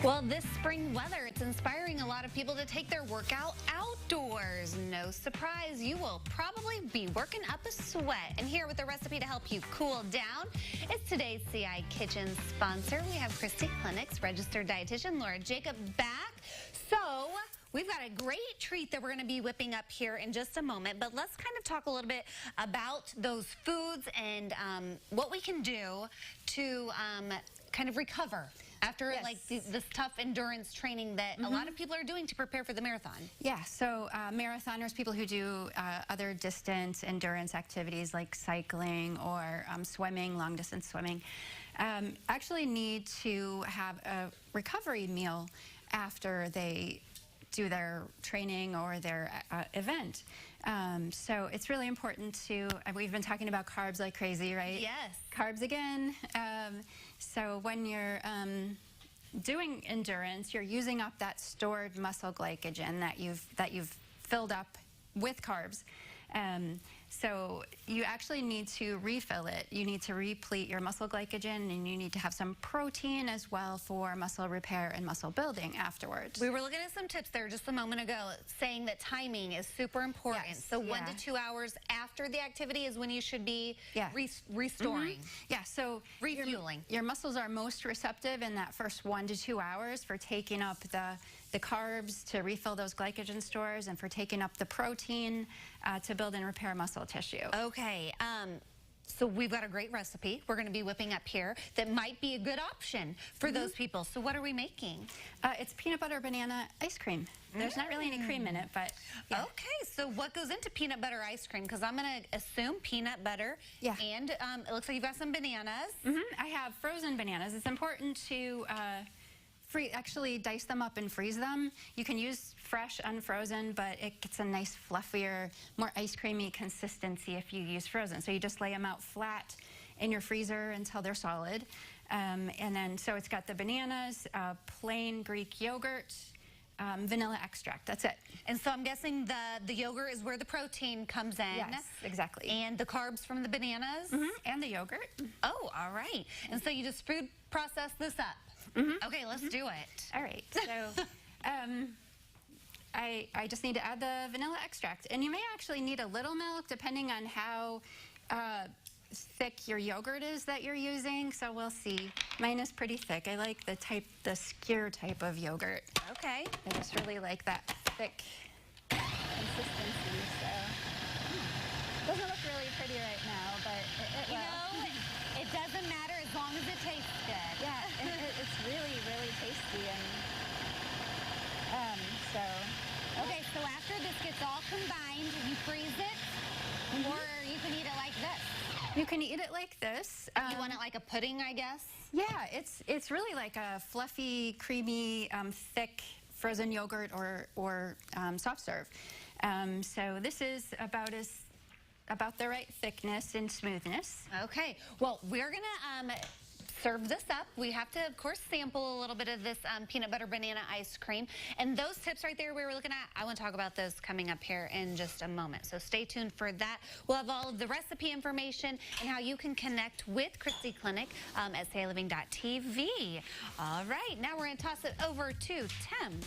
Well, this spring weather, it's inspiring a lot of people to take their workout outdoors. No surprise, you will probably be working up a sweat. And here with a recipe to help you cool down is today's CI Kitchen sponsor. We have Christie Clinic's registered dietitian, Laura Jacob, back. So we've got a great treat that we're going to be whipping up here in just a moment. But let's kind of talk a little bit about those foods and what we can do to kind of recover after like this tough endurance training that a lot of people are doing to prepare for the marathon. Yeah, so marathoners, people who do other distance endurance activities like cycling or swimming, long distance swimming, actually need to have a recovery meal after they do their training or their event. So it's really important to, we've been talking about carbs like crazy, right? Yes. Carbs again. So when you're doing endurance, you're using up that stored muscle glycogen that you've filled up with carbs. So you actually need to refill it. You need to replete your muscle glycogen, and you need to have some protein as well for muscle repair and muscle building afterwards. We were looking at some tips there just a moment ago saying that timing is super important. Yes, so 1 to 2 hours after the activity is when you should be restoring. Yeah, so refueling. Your muscles are most receptive in that first 1 to 2 hours for taking up the carbs to refill those glycogen stores and for taking up the protein to build and repair muscle tissue. Okay, so we've got a great recipe we're going to be whipping up here that might be a good option for those people. So what are we making? It's peanut butter banana ice cream. There's not really any cream in it, but yeah. Okay, so what goes into peanut butter ice cream? Because I'm going to assume peanut butter, and it looks like you've got some bananas. I have frozen bananas. It's important to actually dice them up and freeze them. You can use fresh, unfrozen, but it gets a nice fluffier, more ice creamy consistency if you use frozen. So you just lay them out flat in your freezer until they're solid. And then, so it's got the bananas, plain Greek yogurt, vanilla extract. That's it. And so I'm guessing the yogurt is where the protein comes in. Yes, exactly. And the carbs from the bananas. And the yogurt. Oh, all right. And so you just food process this up. Okay, let's do it. All right. So I just need to add the vanilla extract. And you may actually need a little milk depending on how thick your yogurt is that you're using. So we'll see. Mine is pretty thick. I like the skyr type of yogurt. Okay. I just really like that thick consistency. So doesn't look really pretty right now, but it will. You know, it doesn't matter as long as it tastes good. Yeah, it's really, really tasty. And so. Okay, so after this gets all combined, you freeze it, or you can eat it like this. You can eat it like this. You want it like a pudding, I guess? Yeah, it's really like a fluffy, creamy, thick frozen yogurt or soft serve. So this is about the right thickness and smoothness. Okay, well, we're gonna serve this up. We have to, of course, sample a little bit of this peanut butter banana ice cream. And those tips right there we were looking at, I want to talk about those coming up here in just a moment. So stay tuned for that. We'll have all of the recipe information and how you can connect with Christie Clinic at sayliving.tv. All right, now we're going to toss it over to Tim.